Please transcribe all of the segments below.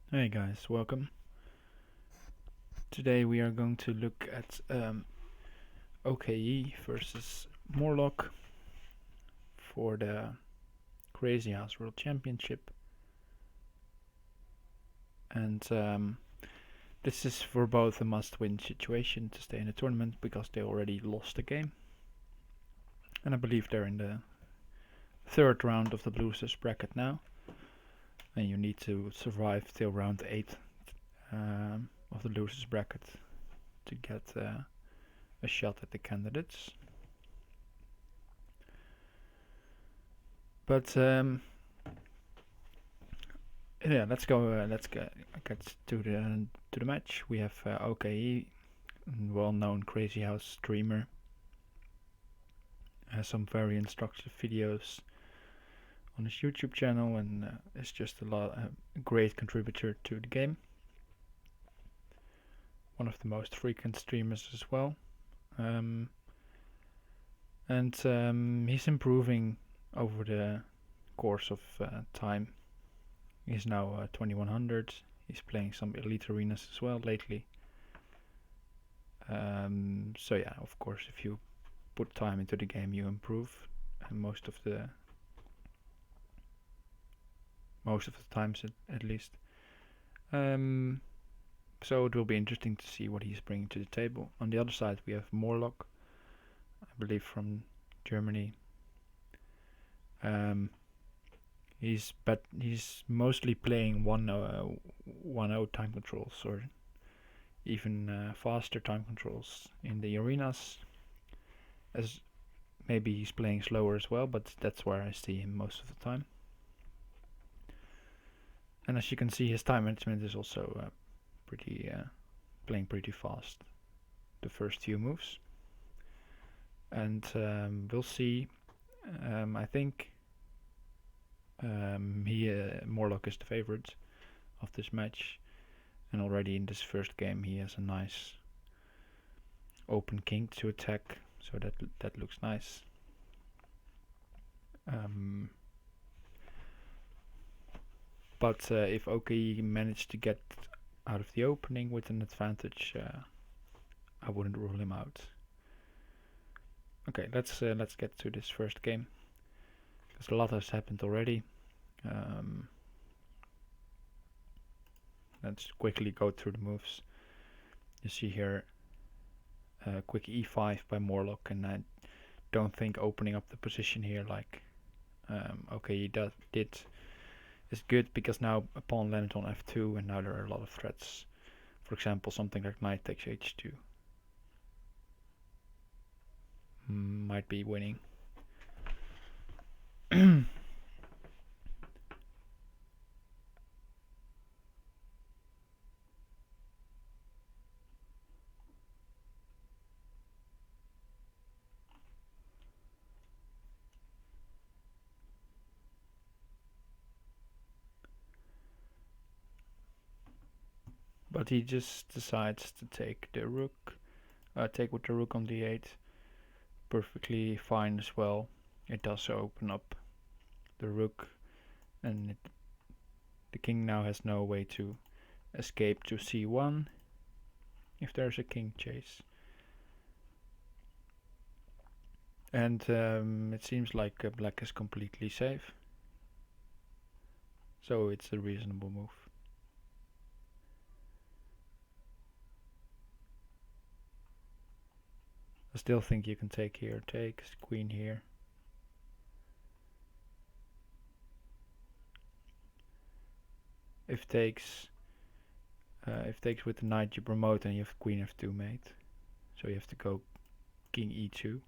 Hey guys, welcome. Today we are going to look at okey versus Morlockk for the crazyhouse World Championship. And this is for both a must-win situation to stay in the tournament because they already lost the game. And I believe they're in the third round of the losers bracket now. And you need to survive till round 8 of the losers bracket to get a shot at the candidates. But yeah, let's go. Let's get to the match. We have okey, well-known crazyhouse streamer, has some very instructive videos on his YouTube channel, and is just a great contributor to the game. One of the most frequent streamers as well, and he's improving over the course of time. He's now 2100. He's playing some elite arenas as well lately. So yeah, of course, if you put time into the game, you improve. And most of the times, at least. So it will be interesting to see what he's bringing to the table. On the other side, we have Morlockk, I believe from Germany. He's mostly playing 1-0 time controls or even faster time controls in the arenas. As maybe he's playing slower as well, but that's where I see him most of the time. And as you can see, his time management is also playing pretty fast the first few moves. And we'll see. I think Morlockk is the favorite of this match, and already in this first game he has a nice open king to attack, so that looks nice. But if okey managed to get out of the opening with an advantage, I wouldn't rule him out. Okay, let's get to this first game, because a lot has happened already. Let's quickly go through the moves. You see here quick e5 by Morlockk, and I don't think opening up the position here like okey did is good, because now a pawn landed on f2 and now there are a lot of threats. For example, something like knight takes h2 might be winning. But he just decides to take the rook, take with the rook on d8. Perfectly fine as well. It does open up the rook, and the king now has no way to escape to c1 if there's a king chase. And it seems like black is completely safe, so it's a reasonable move. I still think you can take here, take queen here. If takes with the knight, you promote and you have queen f2 mate, so you have to go king e2.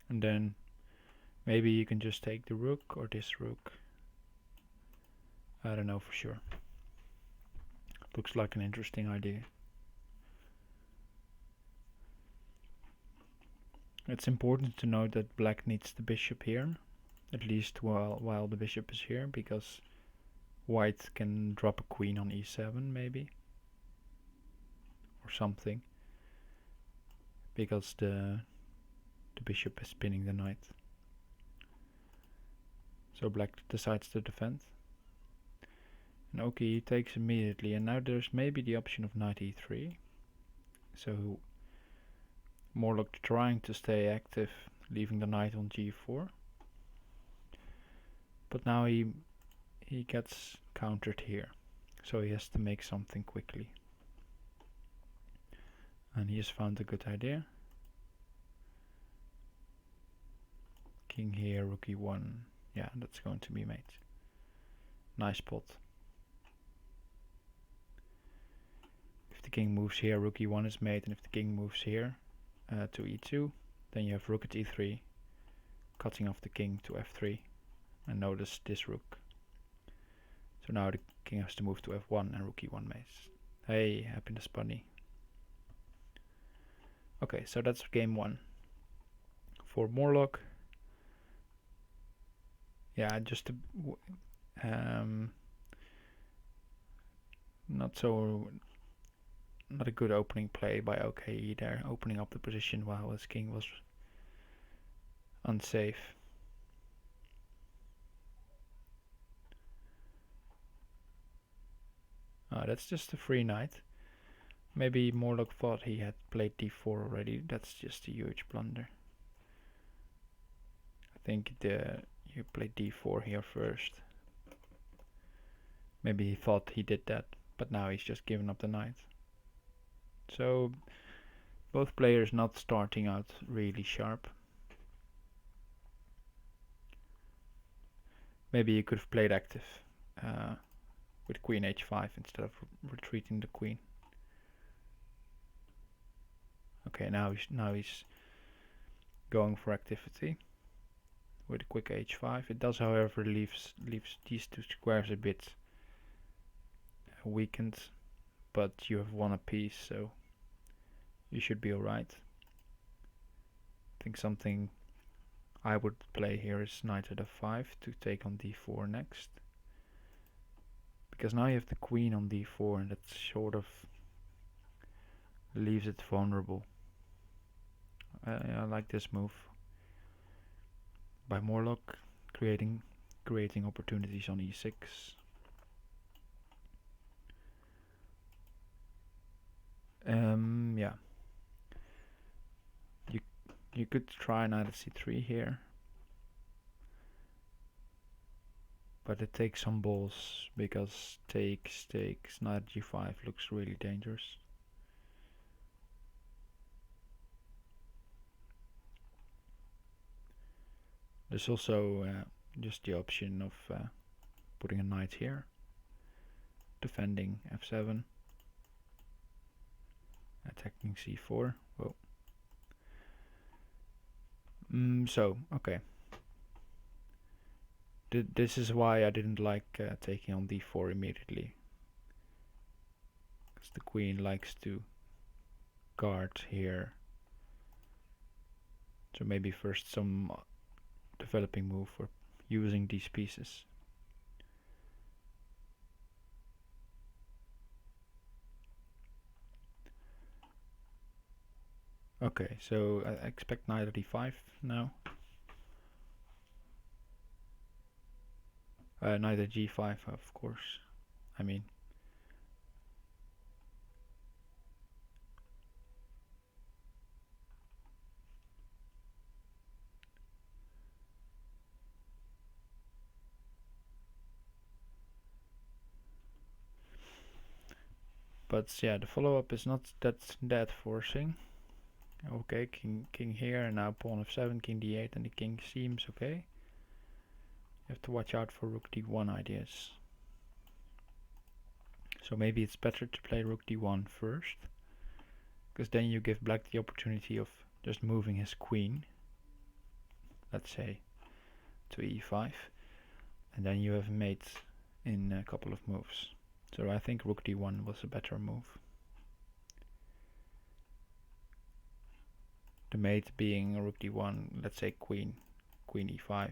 And then maybe you can just take the rook or this rook. I don't know for sure. Looks like an interesting idea. It's important to note that black needs the bishop here, at least while the bishop is here, because white can drop a queen on e7 maybe, or something. because the bishop is spinning the knight. So black decides to defend. And okey takes immediately, and now there's maybe the option of knight e3. So Morlockk trying to stay active, leaving the knight on g4. But now he gets countered here, so he has to make something quickly. And he has found a good idea. King here, rook e1. Yeah, that's going to be mate. Nice pot. If the king moves here, rook e1 is mate, and if the king moves here to e2, then you have rook at e3, cutting off the king to f3. And notice this rook. So now the king has to move to f1 and rook e1 mates. Hey, happiness bunny. Okay, so that's game 1 for Morlockk. Yeah, just not a good opening play by okey there, opening up the position while his king was unsafe. That's just a free knight. Maybe Morlockk thought he had played d4 already. That's just a huge blunder. I think you played d4 here first. Maybe he thought he did that, but now he's just given up the knight. So both players not starting out really sharp. Maybe he could have played active with queen h5 instead of retreating the queen. Okay, now he's going for activity with a quick h5. It does, however, leaves these two squares a bit weakened, but you have won a piece, so you should be alright. I think something I would play here is knight at f5 to take on d4 next, because now you have the queen on d4, and that sort of leaves it vulnerable. I like this move by Morlockk, creating opportunities on e6. Yeah. You could try knight at c3 here, but it takes some balls, because takes knight at g5 looks really dangerous. There's also just the option of putting a knight here, defending f7, attacking c4. Whoa. So, okay. This is why I didn't like taking on d4 immediately, because the queen likes to guard here. So maybe first some developing move for using these pieces. Okay, so I expect knight at e5 now. Knight at g5, of course. I mean, but yeah, the follow-up is not that forcing. Okay, king here, and now pawn f7, king d8, and the king seems okay. You have to watch out for rook d1 ideas. So maybe it's better to play rook d1 first, because then you give black the opportunity of just moving his queen, let's say, to e5, and then you have mate in a couple of moves. So I think rook d1 was a better move. The mate being rook d1, let's say queen e5,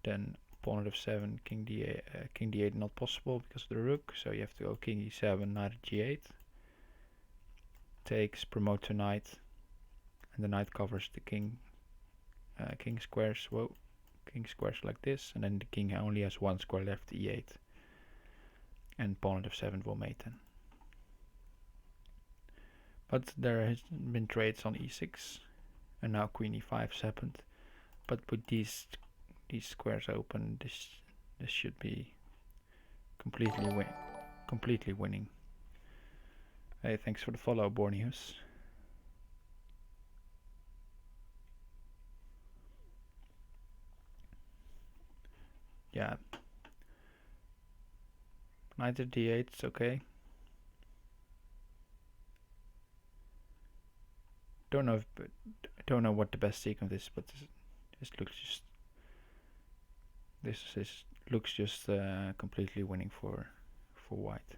then pawn at f7, king d8 not possible because of the rook, so you have to go king e7, knight at g8, takes, promote to knight, and the knight covers the king squares. Whoa, king squares like this, and then the king only has one square left, e8, and pawn at f7 will mate then. But there has been trades on e6, and now queen e5 has happened. But with these squares open, this should be completely winning. Hey, thanks for the follow, Borneus. Yeah. Knight at d8 is okay. Don't know what the best sequence is, but this looks just completely winning for white.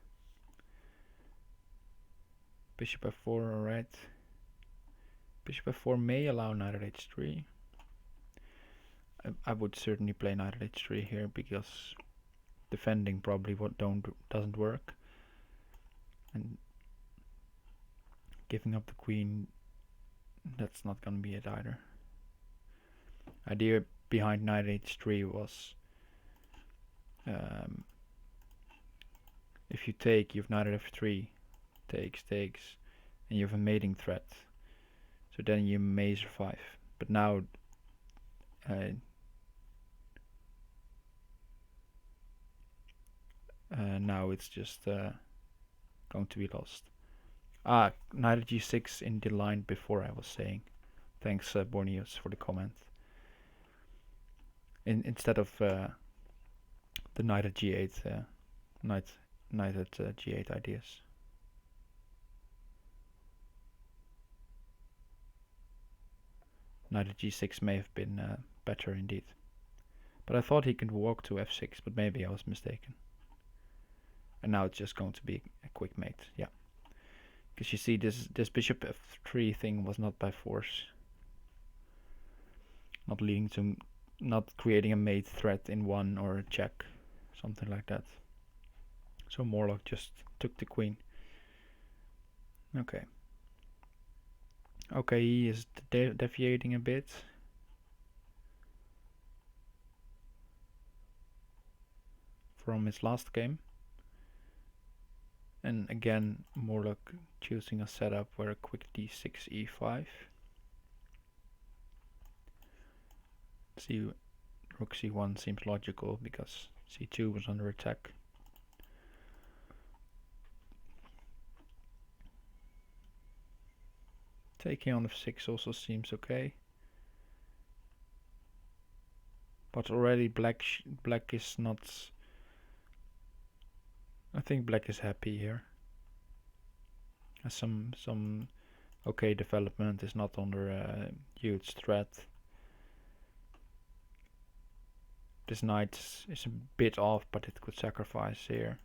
Bishop f4, alright. Bishop f4 may allow knight at h3. I would certainly play knight at h3 here because defending probably doesn't work, and giving up the queen, that's not gonna be it either. Idea behind knight h3 was if you take, you've knight at f3, takes, and you have a mating threat, so then you may survive. But now now it's just going to be lost. Knight at g6 in the line before I was saying. Thanks, Borneus, for the comment. Instead of the knight at g8, knight at g8 ideas. Knight at g6 may have been better indeed. But I thought he could walk to f6, but maybe I was mistaken. And now it's just going to be a quick mate, yeah. Because you see, this bishop f3 thing was not by force. Not leading to, not creating a mate threat in one or a check, something like that. So Morlockk just took the queen. Okay. Okay, he is deviating a bit. From his last game. And again, Morlockk choosing a setup where a quick d6, e5. Rook c1 seems logical because c2 was under attack. Taking on f6 also seems okay. But already black is not... I think black is happy here. Has some okay development, is not under a huge threat. This knight is a bit off, but it could sacrifice here.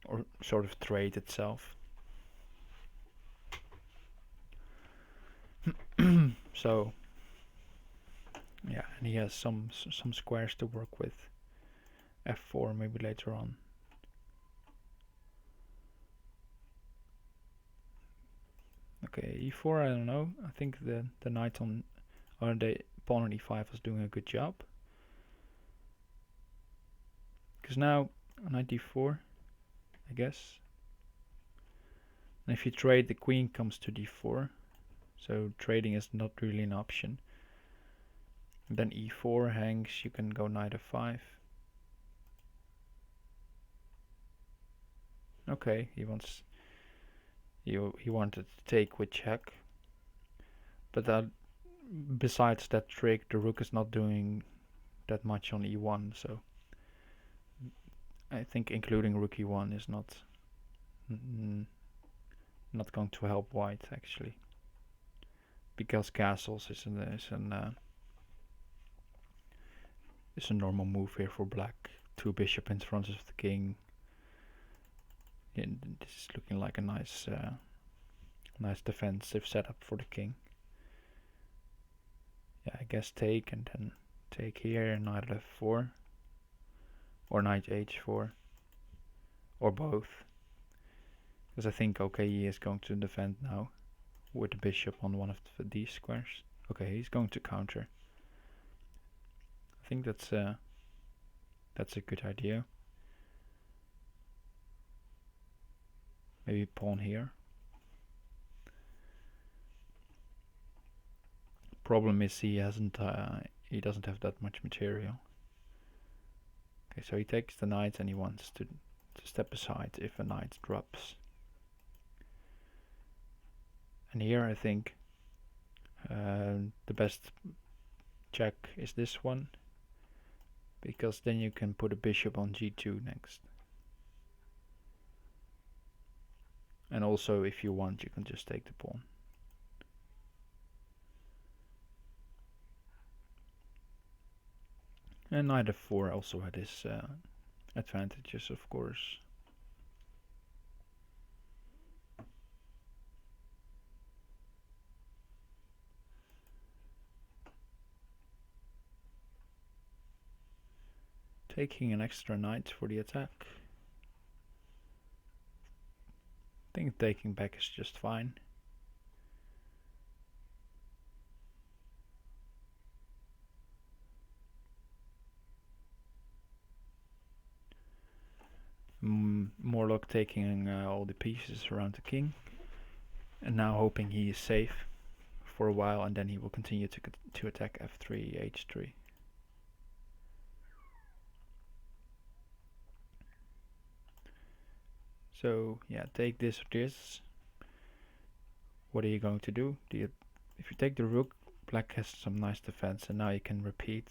Or sort of trade itself. So yeah, and he has some squares to work with. f4 maybe later on. Okay, e4, I don't know. I think the knight on, or the pawn on e5 was doing a good job. Because now knight d4, I guess. And if you trade, the queen comes to d4. So trading is not really an option. And then e4 hangs, you can go knight f5. Okay, he wanted to take with check. But besides that trick, the rook is not doing that much on e1, so I think including rook e1 is not going to help white actually, because castles is a normal move here for black. Two bishop in front of the king. And this is looking like a nice defensive setup for the king. Yeah, I guess take, and then take here, knight f4, or knight h4, or both. Because I think okay, he is going to defend now. with the bishop on one of these squares. Okay, he's going to counter. I think that's a good idea. Maybe pawn here. Problem is he doesn't have that much material. Okay, so he takes the knight and he wants to step aside if a knight drops. And here I think the best check is this one, because then you can put a bishop on g2 next. And also, if you want, you can just take the pawn. And knight f4 also had his advantages, of course. Taking an extra knight for the attack. I think taking back is just fine. Morlockk taking all the pieces around the king, and now hoping he is safe for a while, and then he will continue to attack f3, h3. So yeah, take this or this. What are you going to do? If you take the rook, black has some nice defense, and now you can repeat.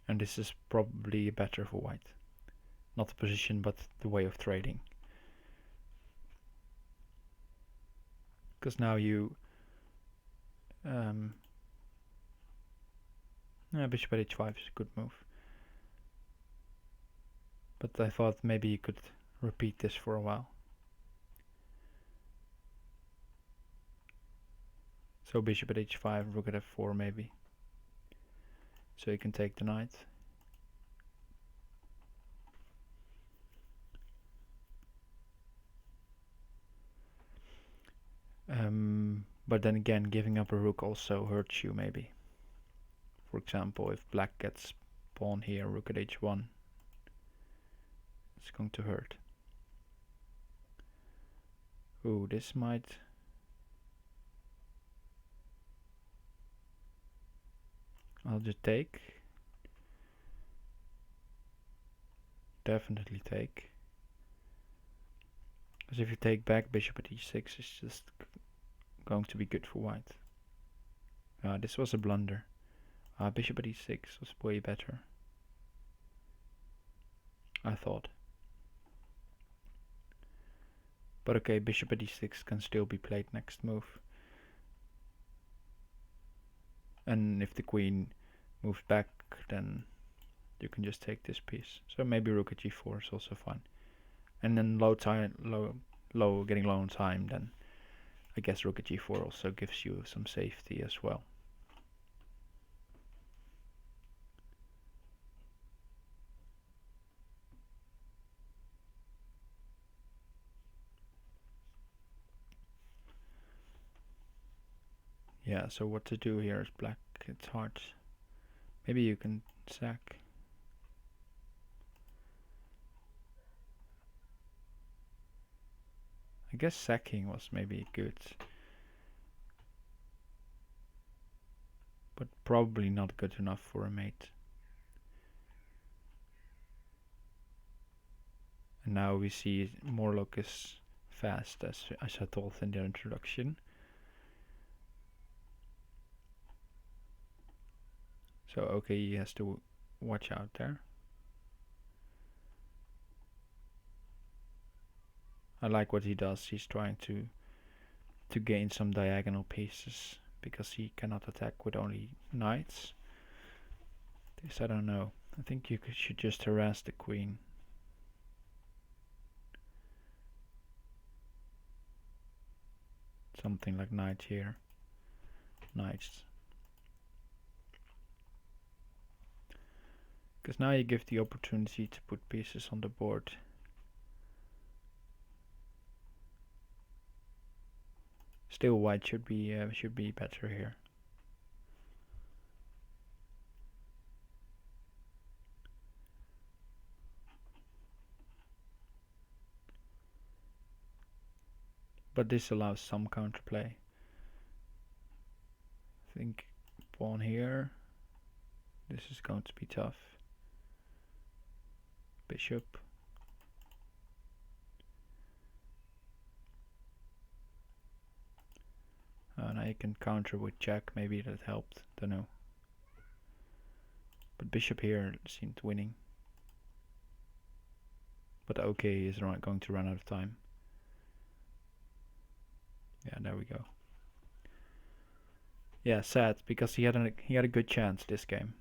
And this is probably better for white. Not the position, but the way of trading. Because now you bishop at h5 is a good move. But I thought maybe you could repeat this for a while. So bishop at h5, rook at f4 maybe. So you can take the knight. But then again, giving up a rook also hurts you maybe. For example, if black gets pawn here, rook at h1, it's going to hurt. Ooh, this might... I'll just take. Definitely take. Because if you take back, bishop at e6 is just going to be good for white. This was a blunder. Bishop at e6 was way better, I thought. But okay, bishop at e6 can still be played next move. And if the queen moves back, then you can just take this piece. So maybe rook at g4 is also fine. And then getting low on time, then I guess rook at g4 also gives you some safety as well. Yeah, so what to do here is black. It's hard. Maybe you can sack. I guess sacking was maybe good, but probably not good enough for a mate. And now we see Morlockk is fast, as I told in the introduction. So okay, he has to watch out there. I like what he does. He's trying to gain some diagonal pieces, because he cannot attack with only knights. This I don't know. I think you should just harass the queen. Something like knight here. Knights. Because now you give the opportunity to put pieces on the board. Still, white should be better here. But this allows some counterplay. I think pawn here. This is going to be tough. Bishop. Now you can counter with check. Maybe that helped. Don't know. But bishop here seemed winning. But okei is going to run out of time. Yeah, there we go. Yeah, sad because he had a good chance this game.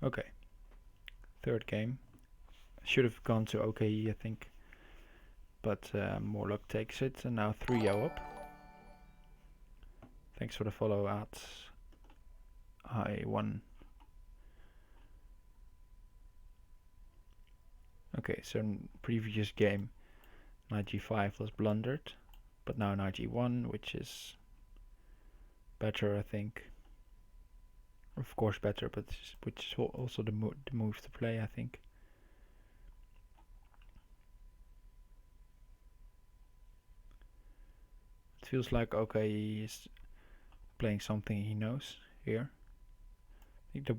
Okay. Third game. Should have gone to okei, I think. But Morlockk takes it, and now 3-0 up. Thanks for the follow at I1. Okay, so in previous game, knight g5 was blundered, but now knight e1, which is better, I think. Of course better, but which is also the move to play, I think. It feels like okei is playing something he knows here. I think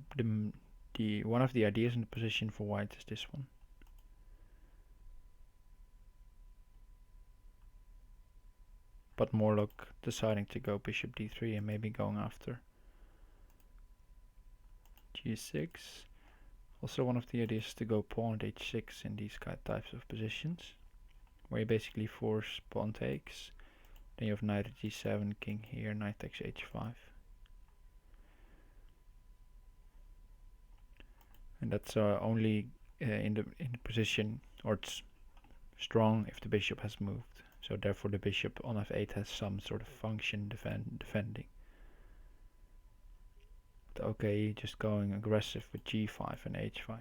the one of the ideas in the position for white is this one. But Morlockk deciding to go bishop d3 and maybe going after g6. Also one of the ideas is to go pawn at h6 in these types of positions, where you basically force pawn takes. Then you have knight at g7, king here, knight takes h5. And that's only in the position, or it's strong if the bishop has moved. So therefore the bishop on f8 has some sort of function defending. But okay, just going aggressive with g5 and h5.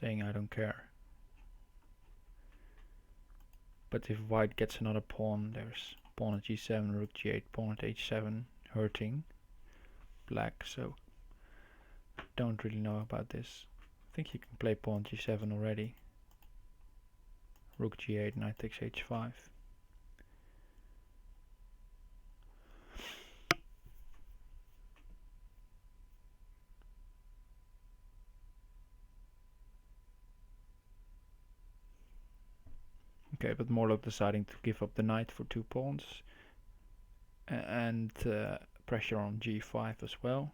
Saying I don't care. But if white gets another pawn, there's pawn at g7, rook g8, pawn at h7, hurting black, so don't really know about this. I think you can play pawn g7 already. Rook g8, knight takes h5. Okay, but Morlockk deciding to give up the knight for 2 pawns and pressure on g5 as well.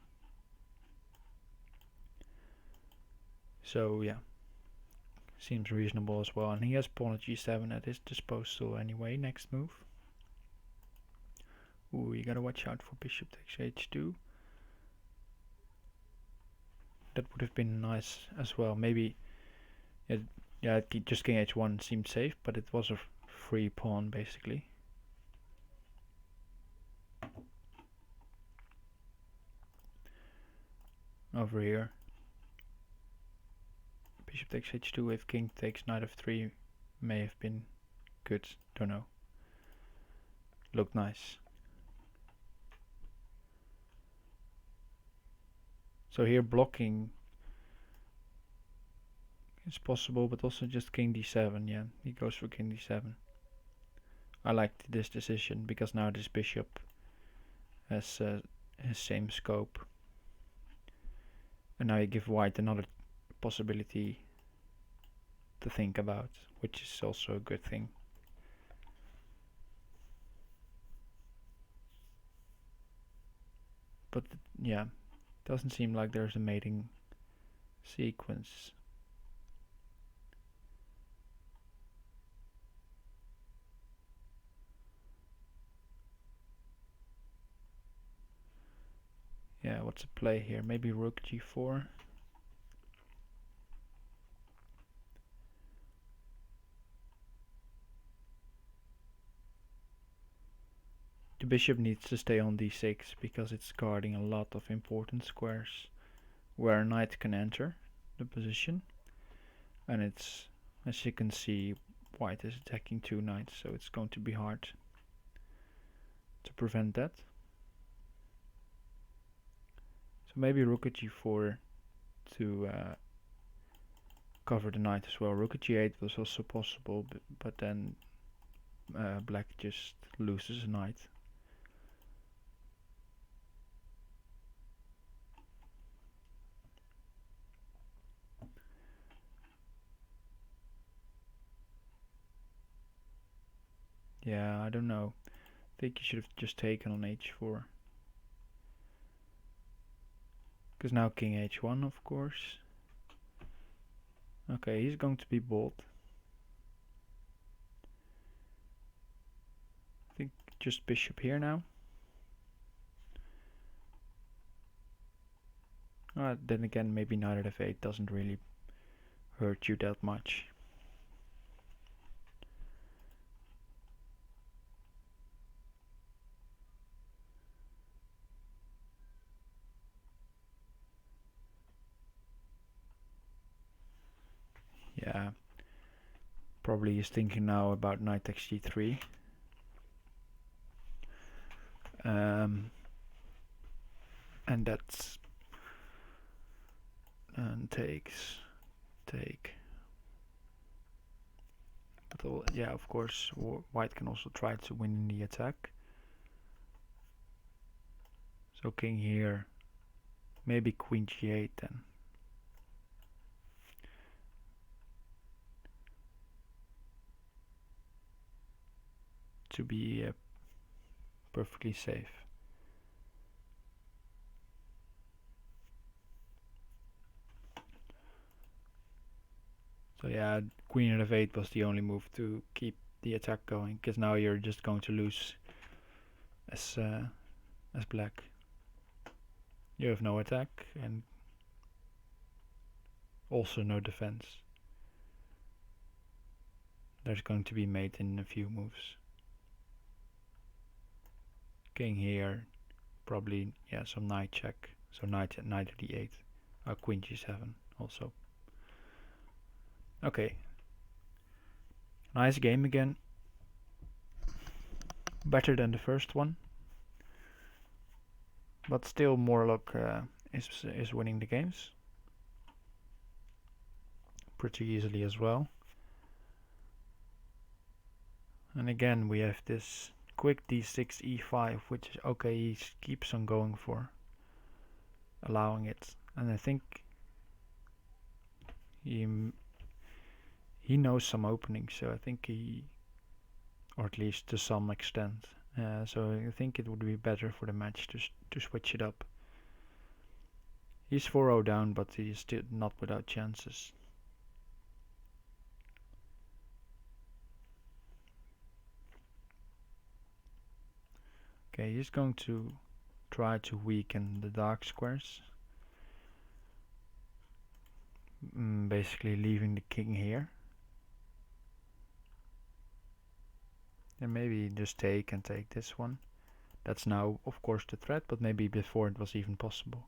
So yeah, seems reasonable as well, and he has pawn at g7 at his disposal anyway. Next move. Ooh, you gotta watch out for bishop takes h2. That would have been nice as well. Maybe, yeah, just king h1 seemed safe, but it was a free pawn basically. Over here. Bishop takes h2, if king takes knight f3 may have been good, don't know. Looked nice. So here blocking is possible, but also just king d7, yeah, he goes for king d7. I liked this decision because now this bishop has his same scope. And now you give white another possibility to think about, which is also a good thing. But yeah, doesn't seem like there's a mating sequence. Yeah, what's the play here? Maybe rook g4. bishop needs to stay on d6 because it's guarding a lot of important squares where a knight can enter the position. And it's, as you can see, white is attacking 2 knights, so it's going to be hard to prevent that. So maybe rook at g4 to cover the knight as well. Rook at g8 was also possible, but then black just loses a knight. Yeah, I don't know. I think you should have just taken on h4. Because now king h1, of course. Okay, he's going to be bold. I think just bishop here now. Then again, maybe knight at f8 doesn't really hurt you that much. Yeah, probably he's thinking now about knight takes g3. And that's takes. But yeah, of course, white can also try to win in the attack. So king here, maybe queen g8 then. To be perfectly safe. So yeah, queen at f8 was the only move to keep the attack going, because now you're just going to lose as black. You have no attack and also no defense. There's going to be mate in a few moves. King here, probably, yeah, some knight check. So knight at d8, queen g7 also. Okay, nice game again. Better than the first one, but still Morlockk is winning the games pretty easily as well. And again we have this quick d6 e5, which is okay, he keeps on going for, allowing it. And I think he knows some openings, so I think or at least to some extent. So I think it would be better for the match to switch it up. He's 4-0 down, but he's still not without chances. Okay, he's going to try to weaken the dark squares. Basically leaving the king here. And maybe just take and take this one. That's now of course the threat, but maybe before it was even possible.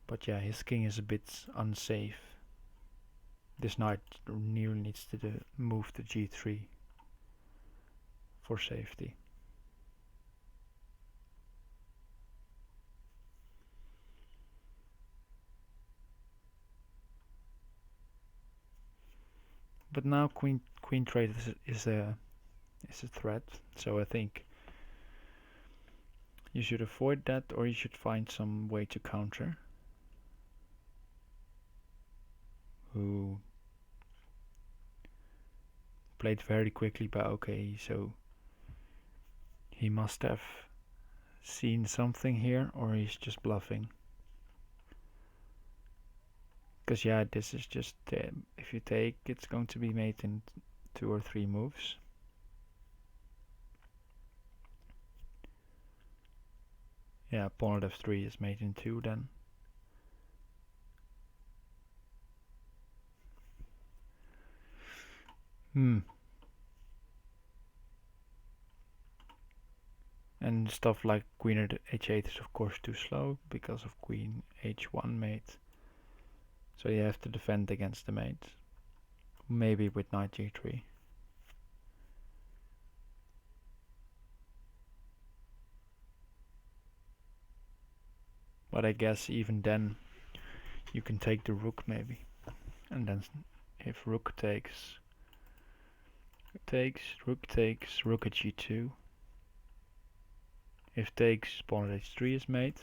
But yeah, his king is a bit unsafe. This knight nearly needs to move to g3 for safety. But now queen trade is a threat, so I think you should avoid that, or you should find some way to counter. Who played very quickly, but okay, so he must have seen something here, or he's just bluffing. Because yeah, this is just, if you take, it's going to be made in 2 or 3 moves. Yeah, pawn at f3 is made in 2 then. And stuff like queen at h8 is of course too slow because of queen h1 mate. So you have to defend against the mate. Maybe with knight g3. But I guess even then you can take the rook maybe. And then if rook takes, rook takes, rook at g2. If takes, pawn at h3 is mate.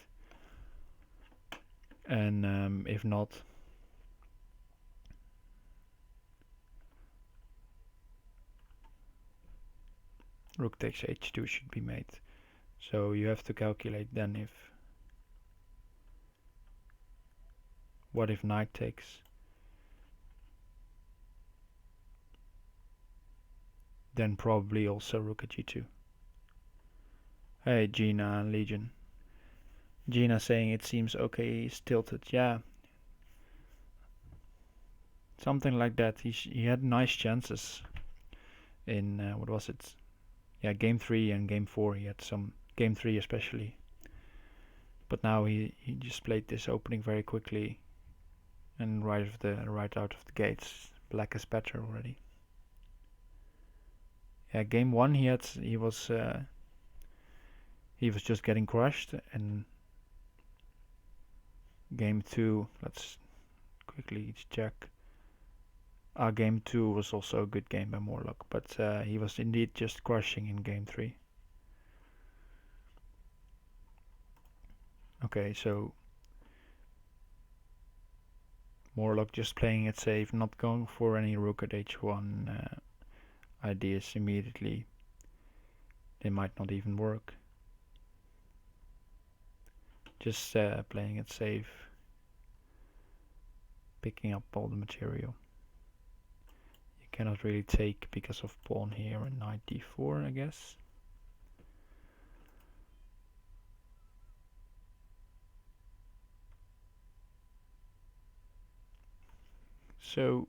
And if not, rook takes h2 should be mate. So you have to calculate then if, what if knight takes? Then probably also rook at g2. Hey Gina and Legion. Gina saying it seems okay, he's tilted. Yeah. Something like that. He had nice chances in, what was it? Yeah, game 3 and game 4 he had some, game 3 especially. But now he just played this opening very quickly, and right out of the gates, black is better already. Yeah, game 1 he was just getting crushed, and game 2, let's quickly check. Game 2 was also a good game by Morlockk, but he was indeed just crushing in game 3. Okay, so Morlockk just playing it safe, not going for any rook at h1 ideas immediately. They might not even work. Just playing it safe, picking up all the material. You cannot really take because of pawn here and knight d4, I guess. So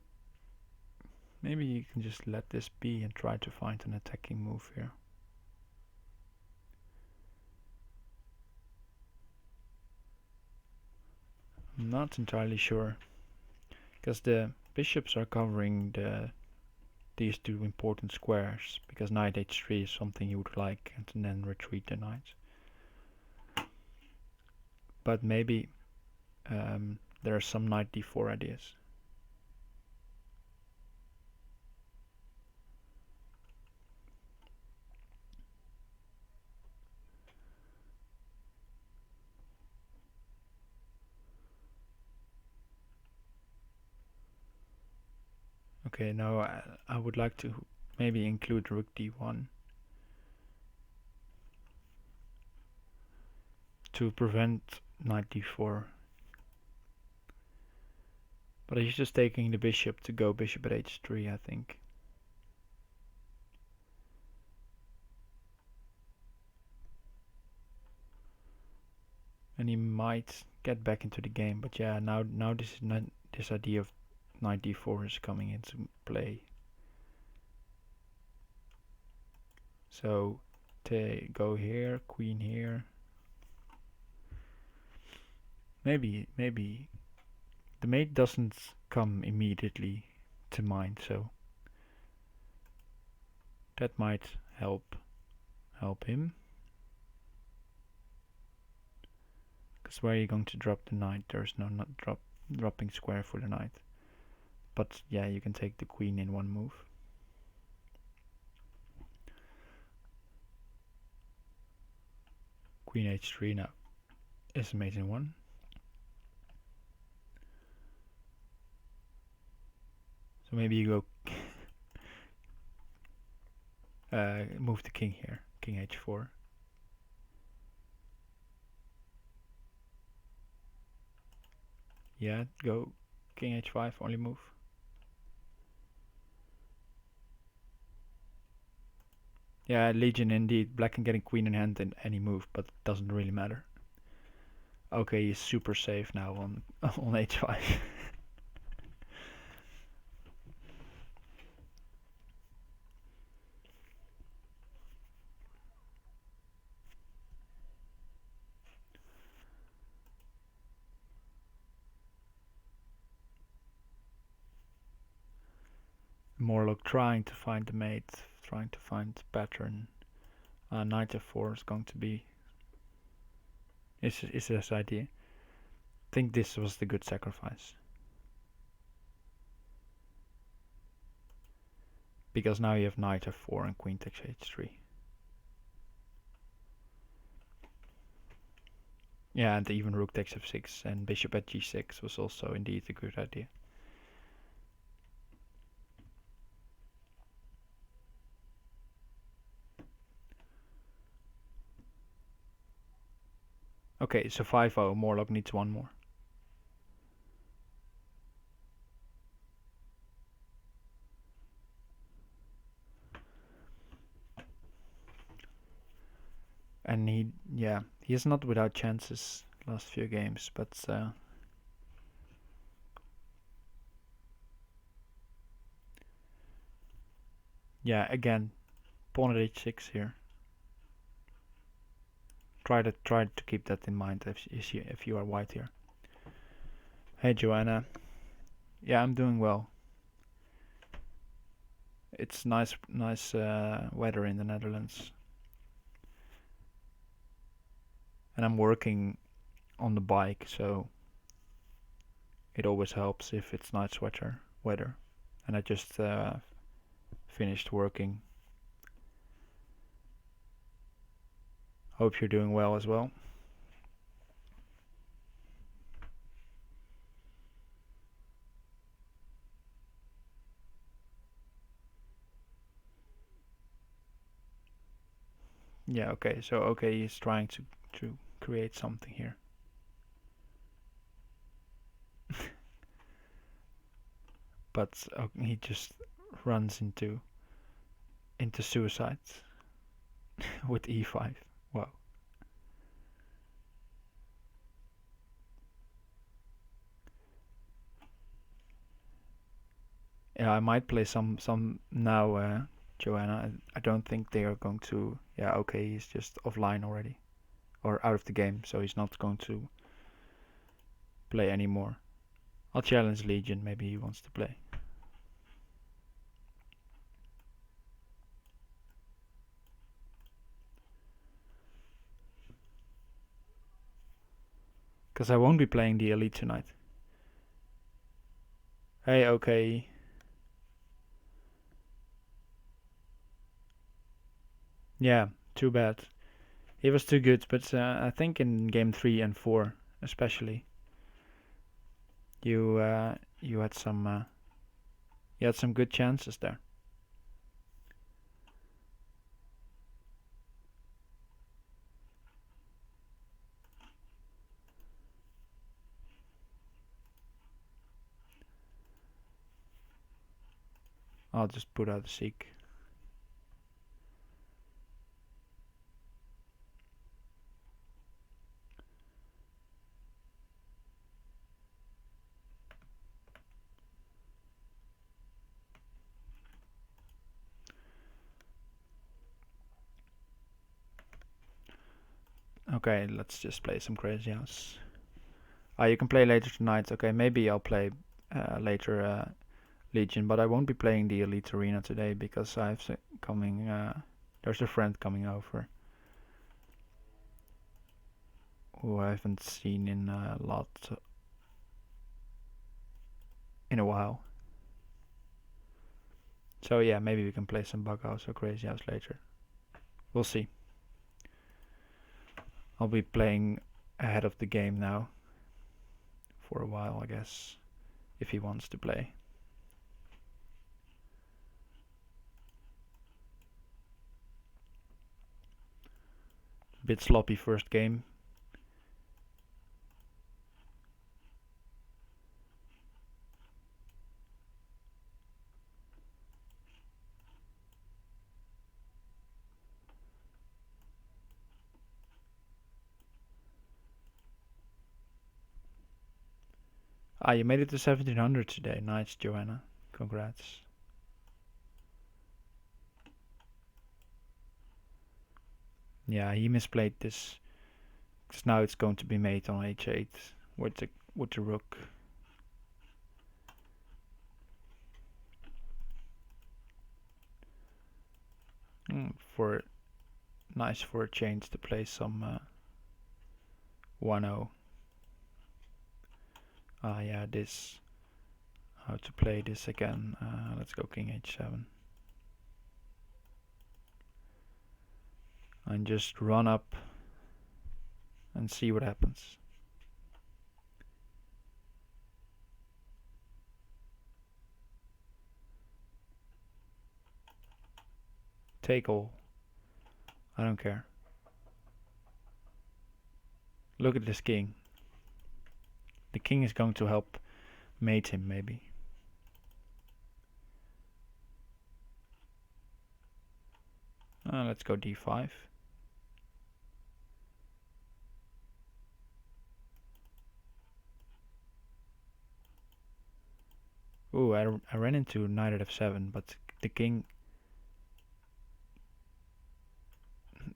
maybe you can just let this be and try to find an attacking move here. I'm not entirely sure, because the bishops are covering these two important squares, because knight h3 is something you would like, and then retreat the knight. But maybe there are some knight d4 ideas. Okay, now I would like to maybe include rook d1 to prevent knight d4. But he's just taking the bishop to go bishop at h3, I think. And he might get back into the game, but yeah, now this is not, this idea of knight d4 is coming into play. So go here, queen here. Maybe the mate doesn't come immediately to mind, so that might help him. Because where are you going to drop the knight? There's no dropping square for the knight. But yeah, you can take the queen in one move. Queen h3 now is a mate in one. So maybe you go move the king here, king h4. Yeah, go king h5, only move. Yeah, Legion indeed. Black can get a queen in hand in any move, but it doesn't really matter. Okay, he's super safe now on on h5. Morlockk trying to find the mate, trying to find the pattern. Knight f4 is going to be is his idea. I think this was the good sacrifice. Because now you have knight f4 and queen takes h3. Yeah, and even rook takes f6 and bishop at g6 was also indeed a good idea. Okay, so 5-0, Morlockk needs one more. And he is not without chances last few games, but yeah, again, pawn at h6 here. Try to keep that in mind if you are white here. Hey Joanna, yeah, I'm doing well. It's nice weather in the Netherlands, and I'm working on the bike, so it always helps if it's nice weather. And I just finished working. Hope you're doing well as well. Yeah, okay, so okei is trying to create something here. But he just runs into suicide with e5. Wow. Yeah, I might play some now, Joanna. I don't think they are going to. Yeah, okay, he's just offline already, or out of the game, so he's not going to play anymore. I'll challenge Legion. Maybe he wants to play. Because I won't be playing the Elite tonight. Hey, okay. Yeah, too bad. He was too good, but I think in game 3 and 4 especially, you had some good chances there. I'll just put out a seek. Okay, let's just play some crazyhouse. You can play later tonight. Okay, maybe I'll play later Legion, but I won't be playing the Elite Arena today because I have coming. There's a friend coming over who I haven't seen in a while. So yeah, maybe we can play some bug house or crazy house later. We'll see. I'll be playing ahead of the game now for a while, I guess, if he wants to play. A bit sloppy first game. You made it to 1700 today. Nice, Joanna. Congrats. Yeah, he misplayed this. Because now it's going to be mate on h8 with the rook. For nice for a change to play some 1-0. Yeah, this. How to play this again? Let's go king h7. And just run up and see what happens. Take all. I don't care. Look at this king. The king is going to help mate him, maybe. Let's go d5. Ooh, I ran into knight at f7, but the king...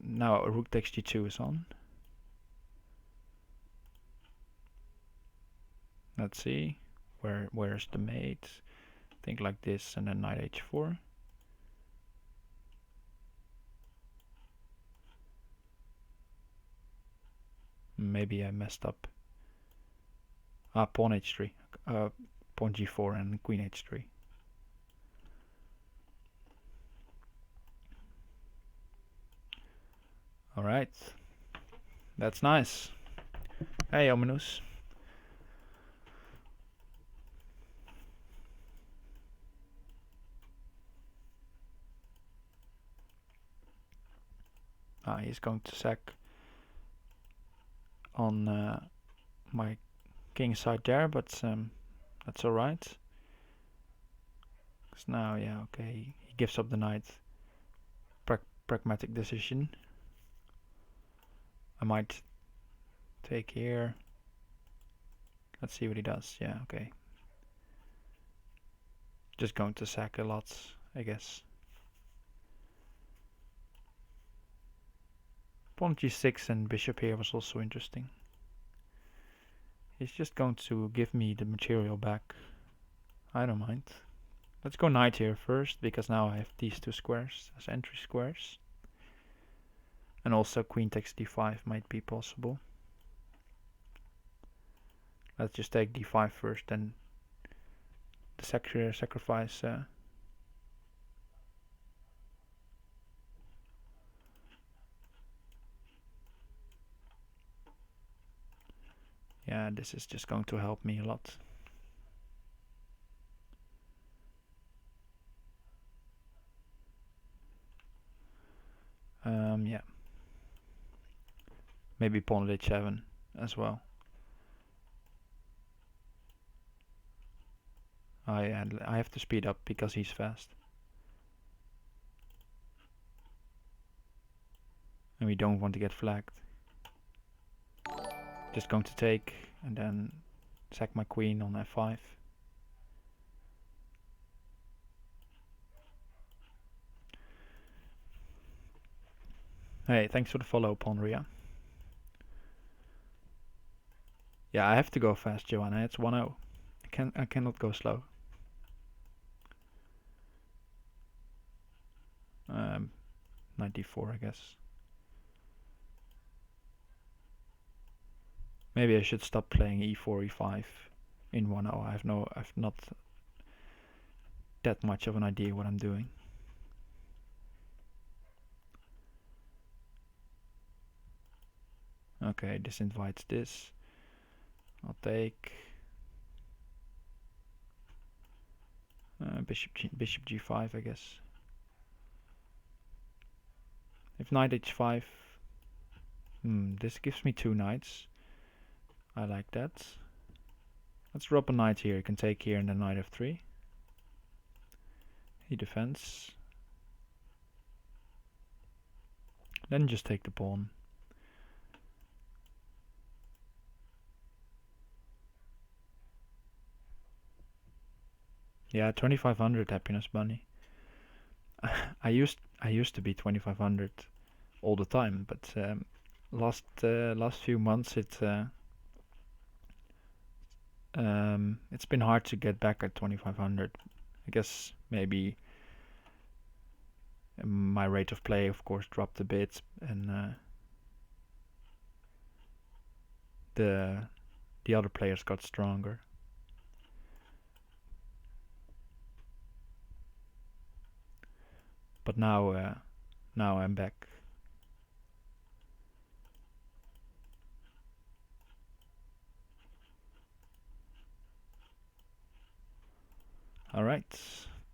Now rook takes g2 is on. Let's see. Where's the mate? Think like this and then knight h4. Maybe I messed up. Pawn h3. Pawn g4 and queen h3. Alright. That's nice. Hey, Ominous. He's going to sack on my king side there, but that's alright. Because now, yeah, okay, he gives up the knight. Pragmatic decision. I might take here. Let's see what he does. Yeah, okay. Just going to sack a lot, I guess. Pawn g6 and bishop here was also interesting. He's just going to give me the material back. I don't mind. Let's go knight here first, because now I have these two squares as entry squares. And also queen takes d5 might be possible. Let's just take d5 first, then the sacrifice. Yeah, this is just going to help me a lot. Yeah. Maybe pawn at h7 as well. I have to speed up because he's fast. And we don't want to get flagged. Just going to take and then sack my queen on f5. Hey, thanks for the follow, Ponria. Yeah, I have to go fast, Joanna. It's 1-0. I cannot go slow. 94, I guess. Maybe I should stop playing e4, e5 in 1-0. I've not that much of an idea what I'm doing. Okay, this invites this. I'll take bishop g5, I guess. If knight h5, this gives me two knights. I like that. Let's drop a knight here. You can take here and then knight f3. He defends. Then just take the pawn. Yeah, 2500 happiness bunny. I used to be 2500 all the time, but last few months it's been hard to get back at 2500. I guess maybe My rate of play, of course, dropped a bit, and the other players got stronger. But now I'm back. All right,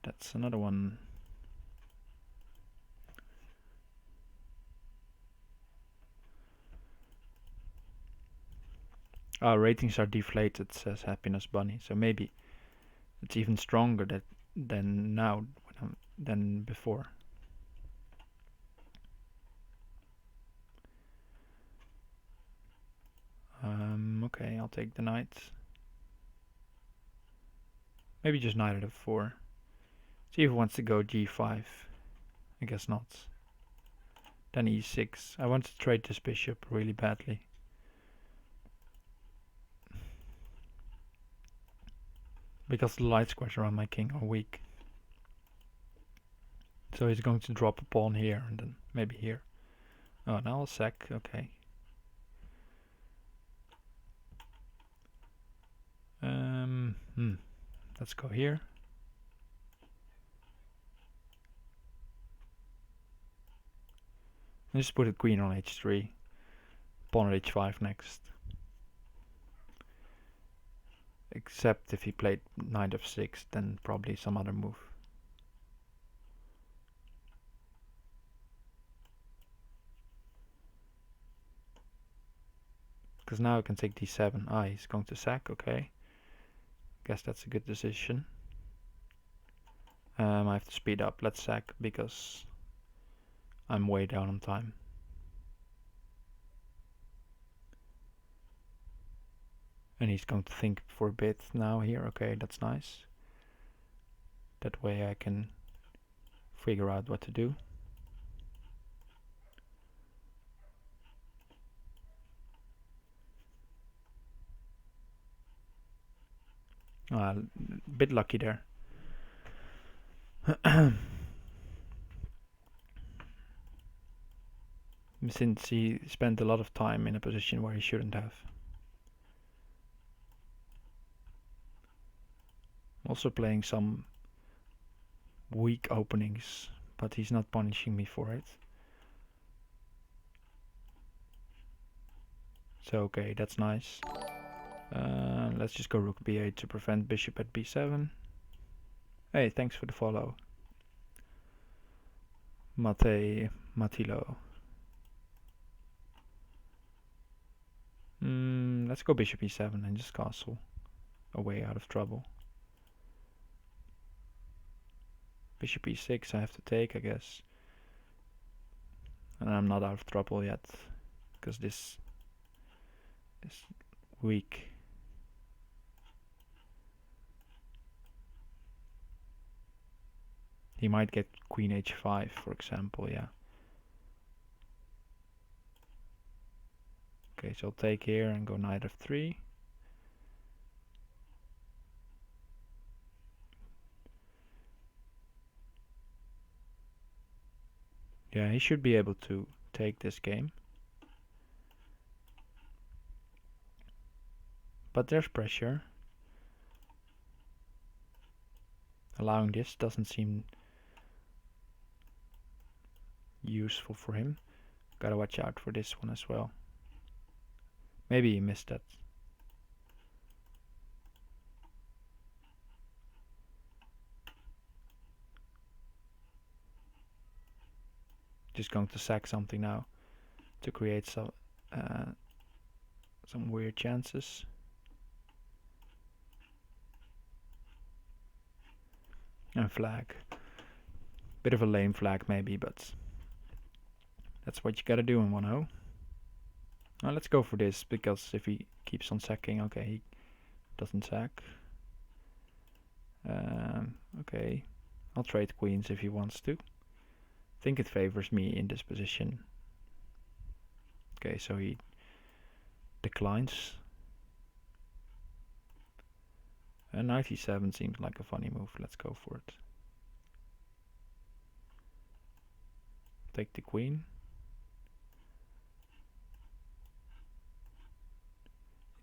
that's another one. Our ratings are deflated, says Happiness Bunny. So maybe it's even stronger than now than before. Okay, I'll take the knight. Maybe just knight at f4. See if he wants to go g5. I guess not. Then e6. I want to trade this bishop really badly. Because the light squares around my king are weak. So he's going to drop a pawn here and then maybe here. Oh, now I'll sack. Okay. Let's go here. Just put a queen on h3. Pawn at h5 next. Except if he played knight f6, then probably some other move. Because now I can take d7. Ah, he's going to sack. Okay. Guess that's a good decision. I have to speed up. Let's sack because I'm way down on time. And he's going to think for a bit now here. Okay, that's nice. That way I can figure out what to do. A bit lucky there. Since he spent a lot of time in a position where he shouldn't have. I'm also playing some weak openings, but he's not punishing me for it. So okay, that's nice. Let's just go rook b8 to prevent bishop at b7. Hey, thanks for the follow. Matilo. Let's go bishop e7 and just castle. A way out of trouble. Bishop e6 I have to take, I guess. And I'm not out of trouble yet. Because this is weak. He might get queen h5, for example, yeah. Okay, so I'll take here and go knight f3. Yeah, he should be able to take this game. But there's pressure. Allowing this doesn't seem useful for him. Gotta watch out for this one as well. Maybe he missed that. Just going to sack something now to create some weird chances. And flag. Bit of a lame flag maybe, but that's what you gotta do in 1-0. Now let's go for this, because if he keeps on sacking, okay, he doesn't sack. Okay, I'll trade queens if he wants to. I think it favors me in this position. Okay, so he declines. And knight e7 seems like a funny move. Let's go for it. Take the queen.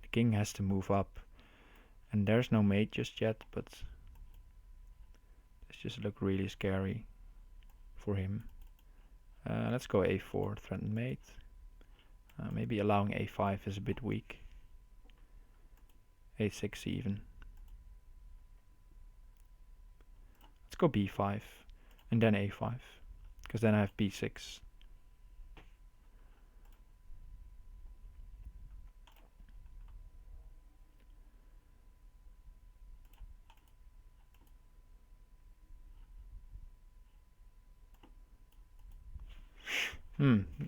The king has to move up. And there's no mate just yet, but this just look really scary for him. Let's go a4, threaten mate. Maybe allowing a5 is a bit weak. a6 even. Let's go b5 and then a5, because then I have b6.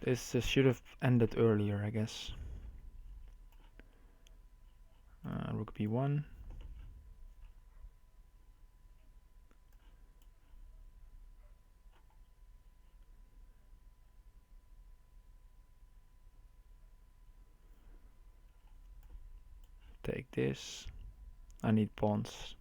This should have ended earlier, I guess. Rook b1. Take this. I need pawns.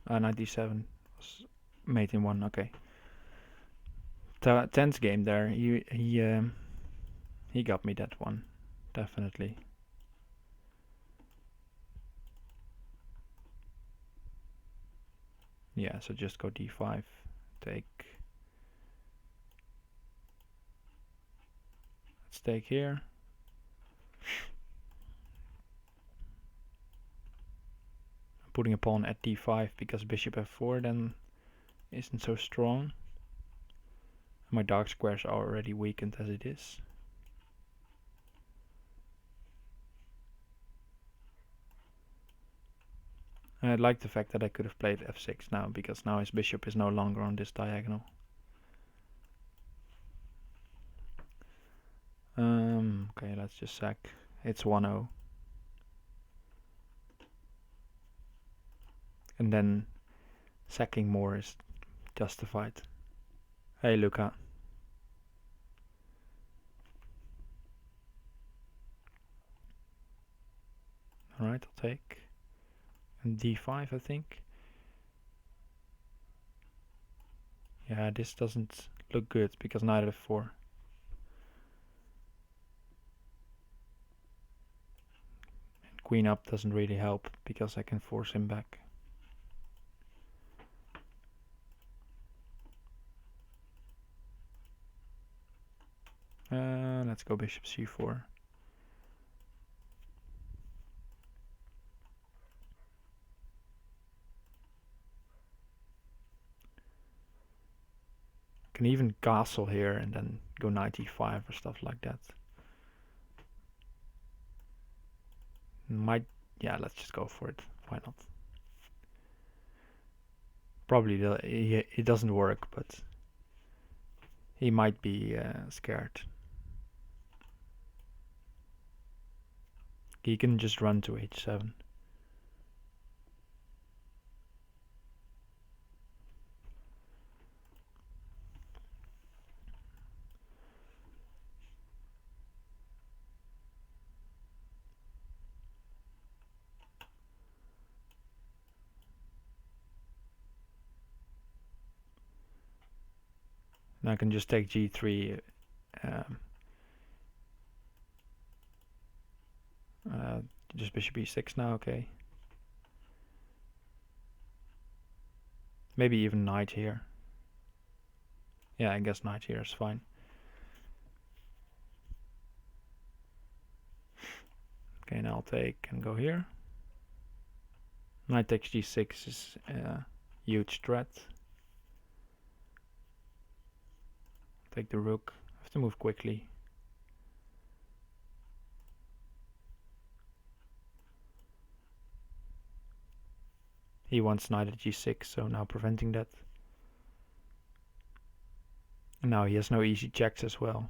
Knight d7 was mate in 1, okay. Tense game there. He got me that one, definitely. Yeah, so just go d5, take. Let's take here. Putting a pawn at d5 because bishop f4 then isn't so strong. My dark squares are already weakened as it is. I like the fact that I could have played f6 now, because now his bishop is no longer on this diagonal. Okay, let's just sack. It's 1-0. And then sacking more is justified. Hey, Luca. Alright, I'll take. And d5, I think. Yeah, this doesn't look good because knight f4. And queen up doesn't really help because I can force him back. Let's go bishop c4. Can even castle here and then go knight e5 or stuff like that. Yeah, let's just go for it. Why not? Probably it doesn't work, but he might be scared. He can just run to h7. And I can just take g3. Just bishop e6 now, okay. Maybe even knight here. Yeah, I guess knight here is fine. Okay, now I'll take and go here. Knight takes g6 is a huge threat. Take the rook. I have to move quickly. He wants knight at g6, so now preventing that. And now he has no easy checks as well.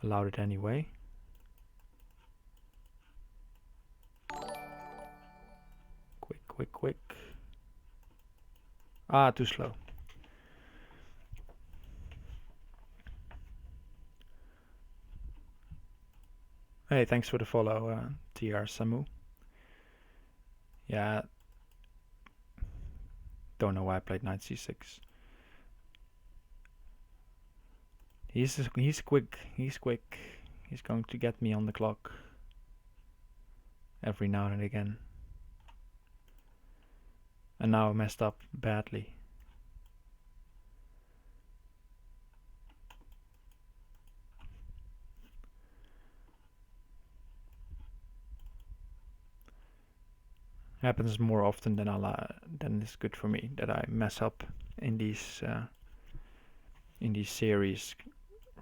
Allowed it anyway. Quick. Ah, too slow. Hey, thanks for the follow, TR Samu. Yeah, don't know why I played knight c6. He's quick. He's going to get me on the clock every now and again. And now I messed up badly. Happens more often than is good for me that I mess up in these series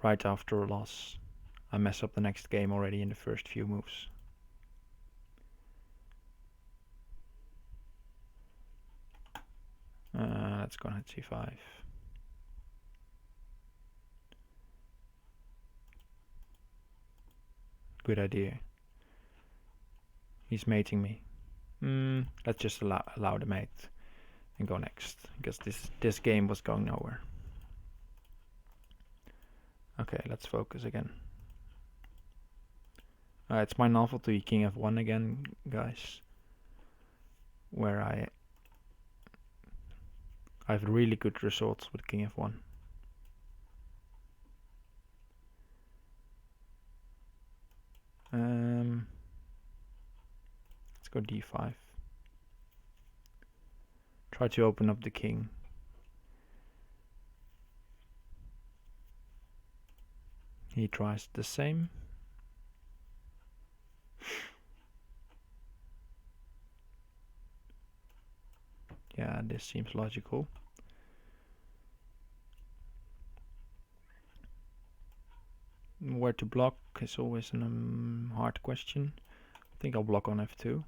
right after a loss. I mess up the next game already in the first few moves. Let's go knight c5. Good idea. He's mating me. Let's just allow the mate and go next, because this game was going nowhere. Okay, let's focus again. It's my novelty king f1 again, guys, where I have really good results with king f1. Let's go d5. Try to open up the king. He tries the same. Yeah, this seems logical. Where to block is always a hard question. I think I'll block on f2.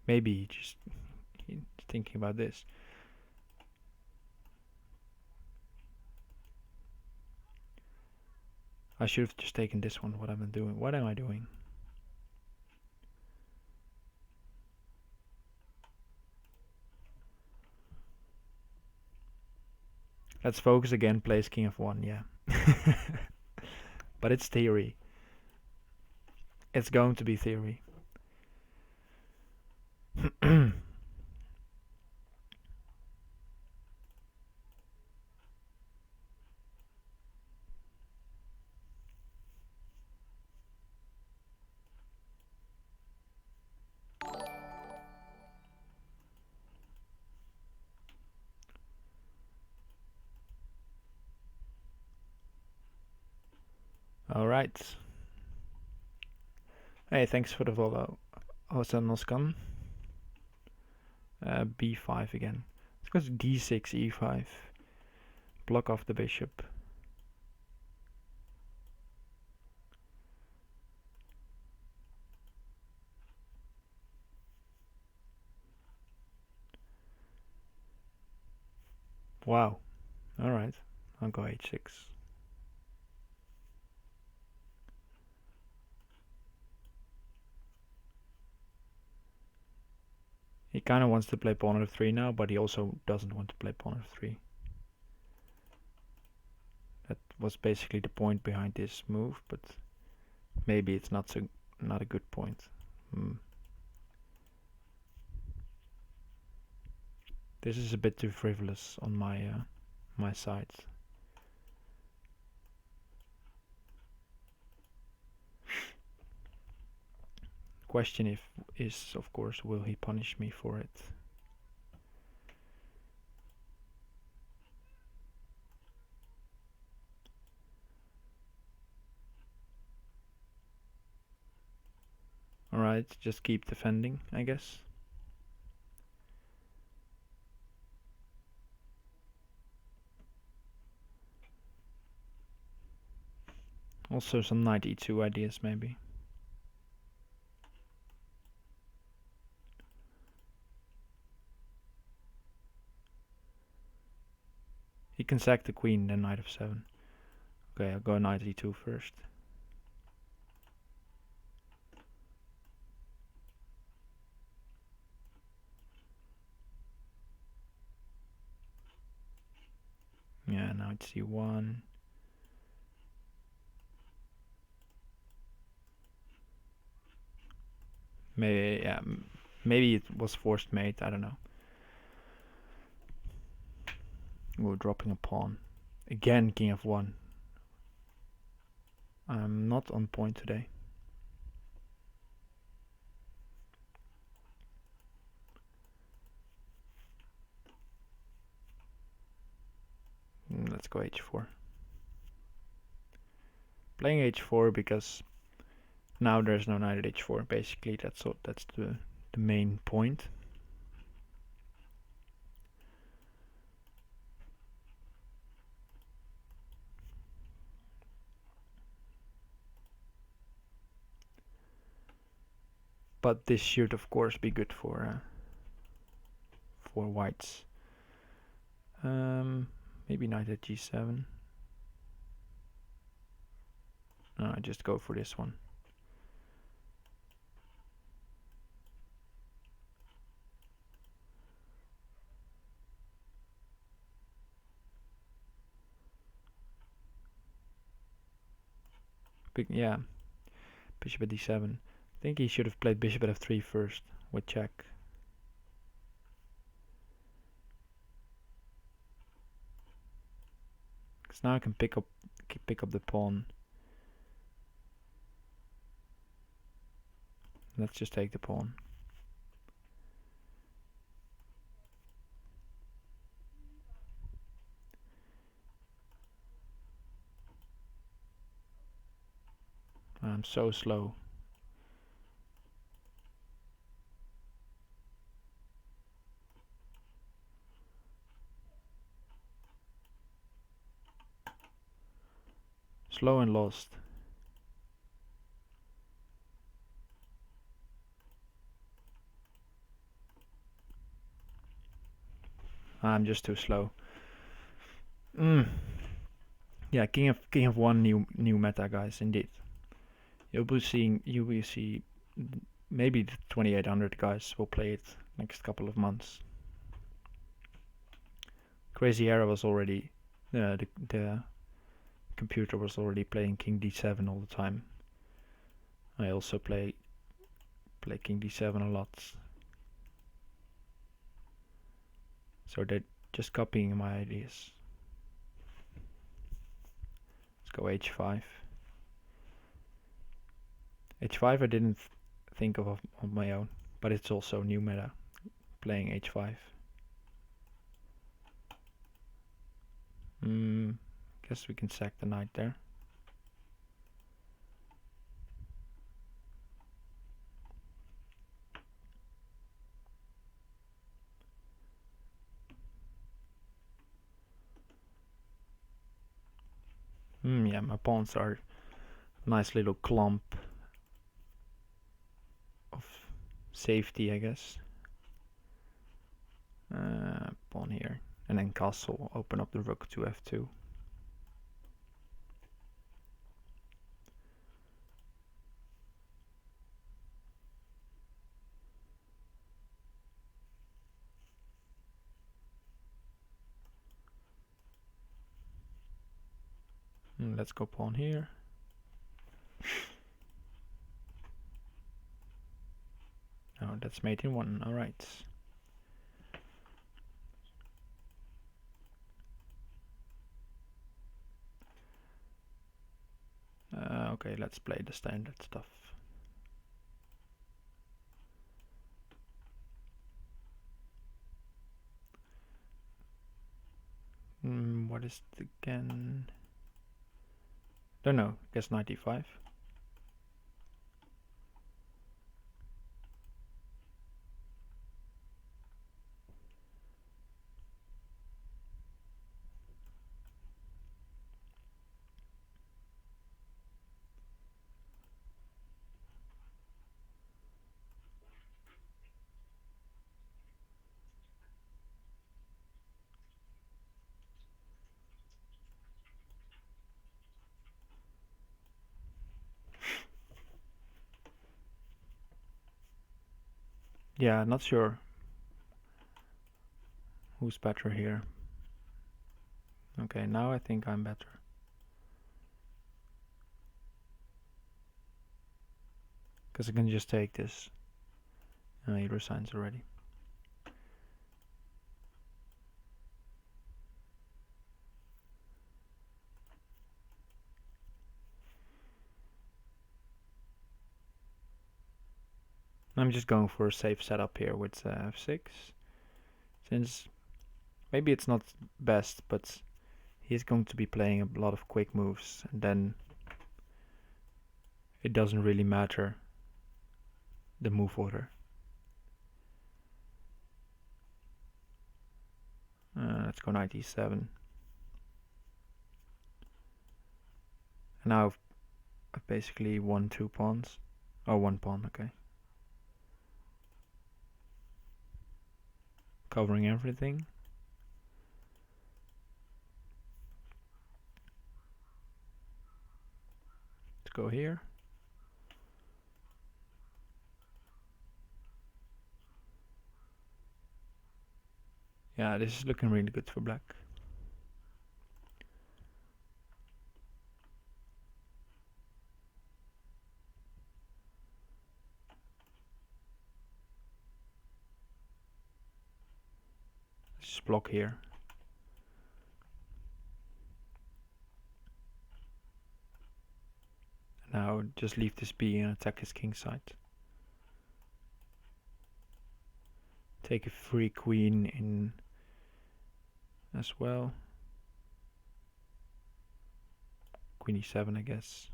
Maybe just thinking about this. I should have just taken this one. What am I doing? What am I doing? Let's focus again. Plays king f1. Yeah. But it's theory. It's going to be theory. All right. Hey, thanks for the follow, Osanoskan. b5 again. Let's go to d6, e5. Block off the bishop. Wow. All right. I'll go h6. He kind of wants to play pawn f3 now, but he also doesn't want to play pawn f3. That was basically the point behind this move, but maybe it's not a good point. This is a bit too frivolous on my side. Question is of course, will he punish me for it? Alright, just keep defending, I guess. Also some knight e2 ideas maybe. He can sack the queen, then knight f7. Okay, I'll go knight e2 first. Yeah, now it's c1. Maybe, yeah, maybe it was forced mate, I don't know. We're dropping a pawn. Again, king f1. I'm not on point today. Let's go h4. Playing h4 because now there's no knight at h4. Basically, that's the main point. But this should, of course, be good for whites. Maybe knight at g7. No, I just go for this one. Yeah, bishop at d7. I think he should have played bishop at f3 first with check. Because now I can pick up the pawn. Let's just take the pawn. I'm so slow. Slow and lost. I'm just too slow. Yeah, king of one new meta, guys. Indeed, you'll be see maybe the 2800 guys will play it next couple of months. Crazy Era was already the computer was already playing king d7 all the time. I also play king d7 a lot. So they're just copying my ideas. Let's go h5. h5 I didn't think of on my own, but it's also new meta, playing h5. Guess we can sack the knight there. Yeah, my pawns are a nice little clump of safety, I guess. Pawn here, and then castle, open up the rook to f2. Let's go pawn here. Oh, that's mate in one. All right. Okay, let's play the standard stuff. What is it again? Don't know. Guess 95. Yeah, not sure who's better here. Okay, now I think I'm better. Because I can just take this. He resigns already. I'm just going for a safe setup here with f6. Since maybe it's not best, but he's going to be playing a lot of quick moves, and then it doesn't really matter the move order. Let's go knight e7. And now I've basically won 2 pawns. Oh, 1 pawn, okay. Covering everything. Let's go here. Yeah, this is looking really good for black. Let's just block here. Now just leave this b and attack his king side. Take a free queen in as well. Queen e7, I guess.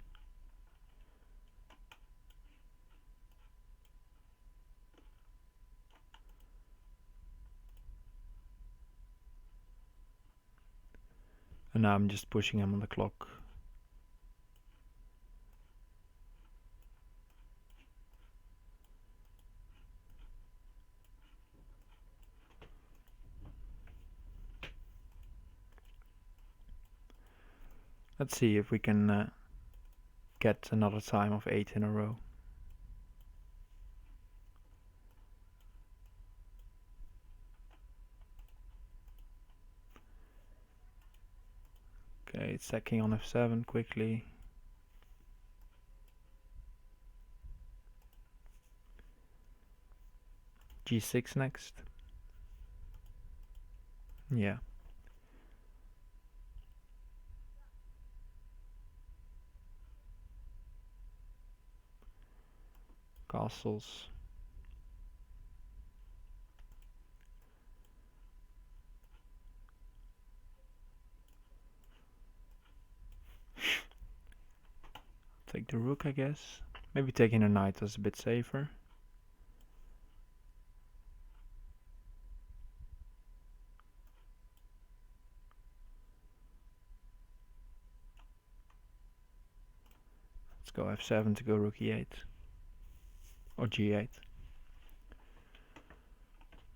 And now I'm just pushing him on the clock. Let's see if we can get another time of 8 in a row. Okay, it's sacking on f7 quickly. g6 next. Yeah. Castles. Take the rook, I guess. Maybe taking a knight was a bit safer. Let's go f7 to go rook e8. Or g8.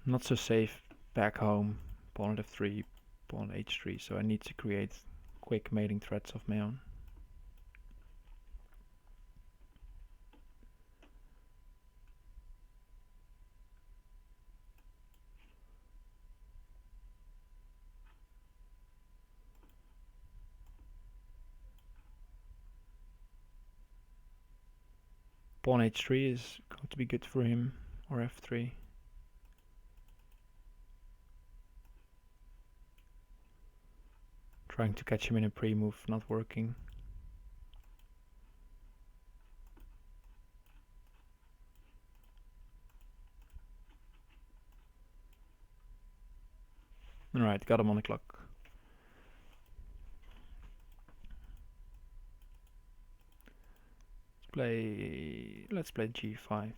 Not so safe back home. Pawn at f3, pawn h3, so I need to create quick mating threats of my own. Pawn h3 is going to be good for him, or f3. Trying to catch him in a pre-move, not working. Alright, got him on the clock. Let's play g5.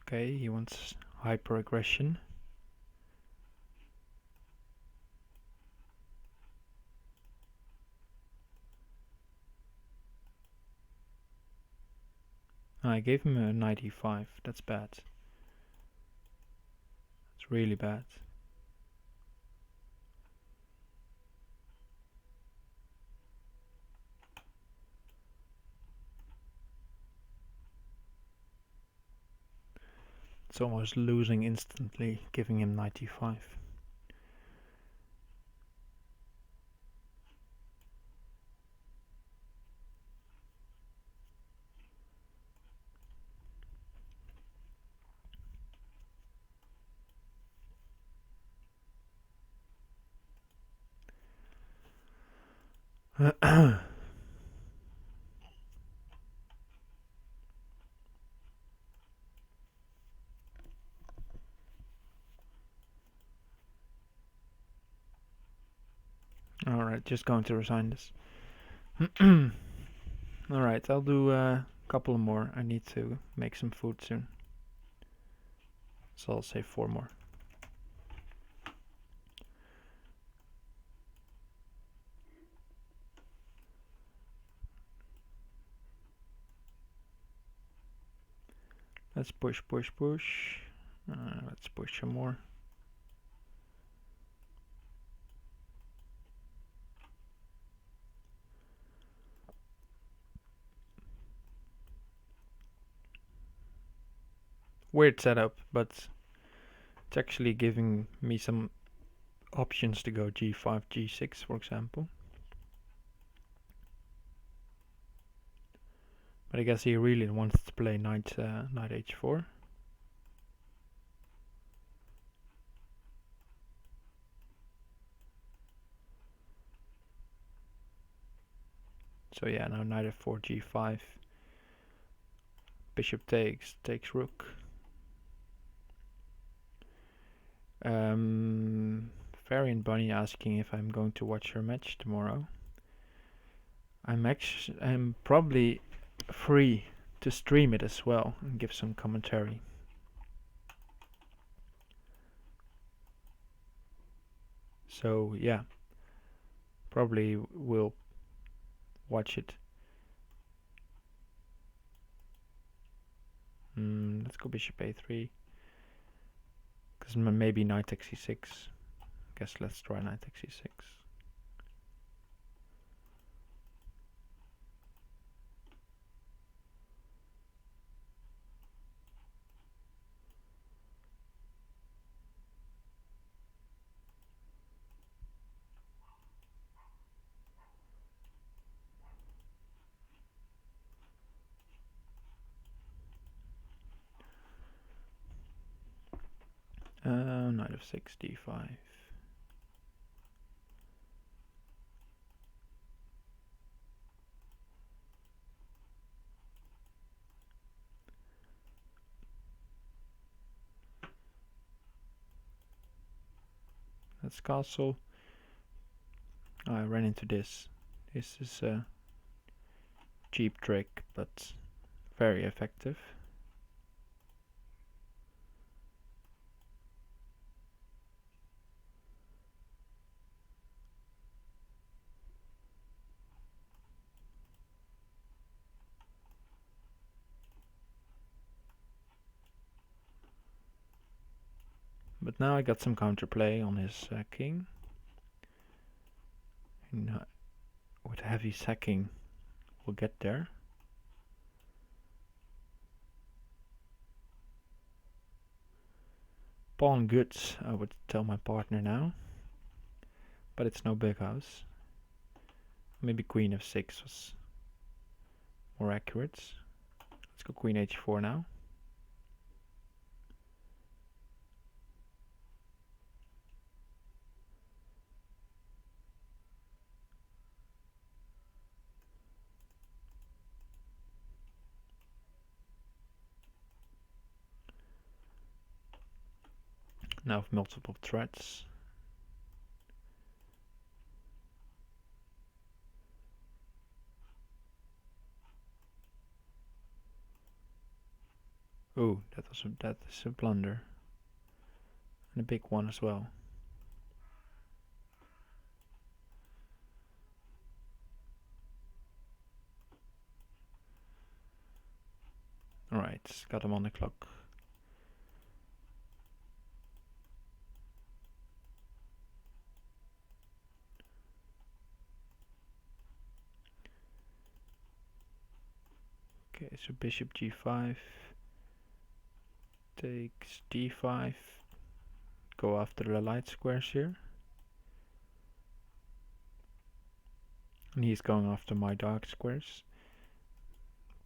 Okay, he wants hyper aggression. I gave him a knight e5. That's bad. It's really bad. It's almost losing instantly, giving him knight e5. Alright, just going to resign this. Alright, I'll do a couple more. I need to make some food soon. So I'll say 4 more. Let's push, push, push. Let's push some more. Weird setup, but it's actually giving me some options to go g5, g6, for example. But I guess he really wants to play knight h4. So yeah, now knight f4, g5. Bishop takes rook. Fairy and Bunny asking if I'm going to watch her match tomorrow. I'm probably free to stream it as well and give some commentary. So yeah, probably will watch it. Let's go bishop a3. Because maybe knight xe6. Guess let's try knight xe6. Knight of 6, d5. That's castle. I ran into this. This is a cheap trick, but very effective. But now I got some counterplay on his king. And, with heavy sacking, we'll get there. Pawn goods, I would tell my partner now. But it's no big house. Maybe queen f6 was more accurate. Let's go queen h4 now. Now with multiple threats. Oh, that is a blunder. And a big one as well. Alright, got him on the clock. Okay, so bishop g5 takes d5. Go after the light squares here. And he's going after my dark squares.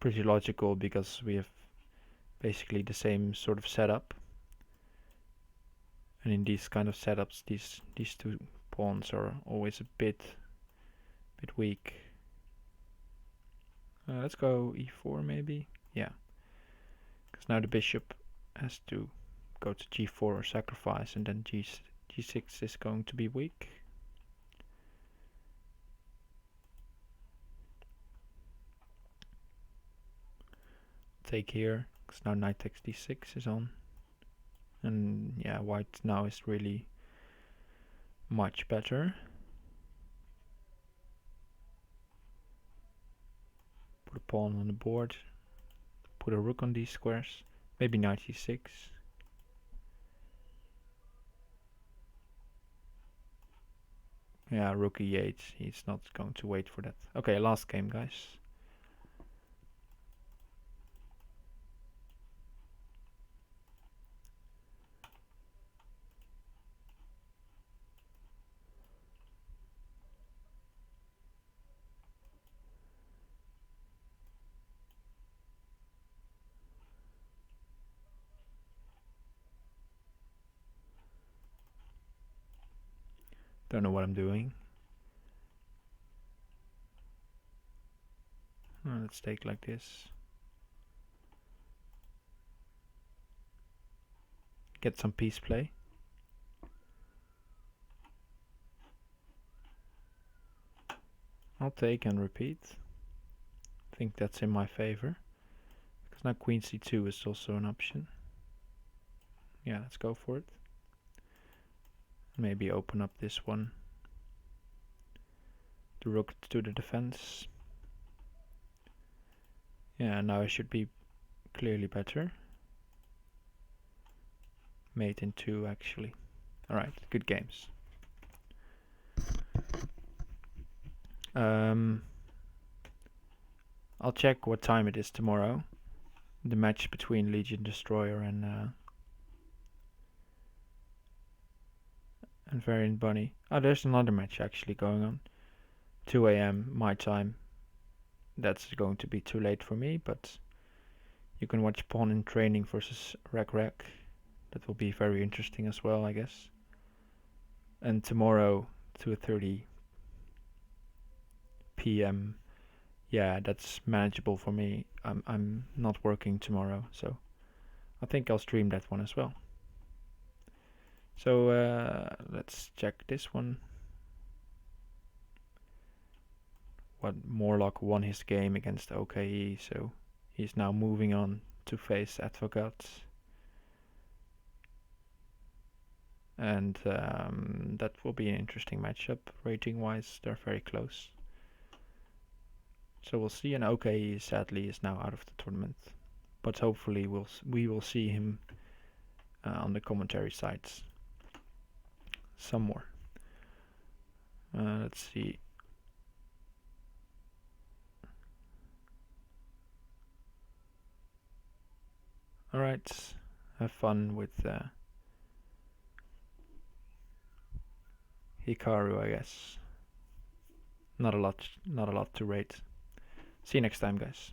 Pretty logical because we have basically the same sort of setup. And in these kind of setups, these two pawns are always a bit weak. Let's go e4 maybe. Yeah. Because now the bishop has to go to g4 or sacrifice, and then g6 is going to be weak. Take here, because now knight takes d6 is on. And yeah, white now is really much better. Put a pawn on the board. Put a rook on these squares. Maybe knight e6. Yeah, rook e8. He's not going to wait for that. Okay, last game, guys. Don't know what I'm doing. Let's take like this. Get some piece play. I'll take and repeat. I think that's in my favor. Because now queen c2 is also an option. Yeah, let's go for it. Maybe open up this one. The rook to the defense. Yeah, now I should be clearly better. Mate in 2 actually. Alright, good games. I'll check what time it is tomorrow. The match between Legion Destroyer and Variant Bunny. Oh, there's another match actually going on. 2 AM my time. That's going to be too late for me, but you can watch Pawn in Training versus Rek. That will be very interesting as well, I guess. And tomorrow, 2:30 PM. Yeah, that's manageable for me. I'm not working tomorrow, so I think I'll stream that one as well. So let's check this one. What Morlockk won his game against okei, so he's now moving on to face Advocat. And that will be an interesting matchup. Rating wise, they're very close. So we'll see. And okei sadly is now out of the tournament, but hopefully we will see him on the commentary sites some more. Let's see. Alright, have fun with Hikaru, I guess. Not a lot to rate. See you next time, guys.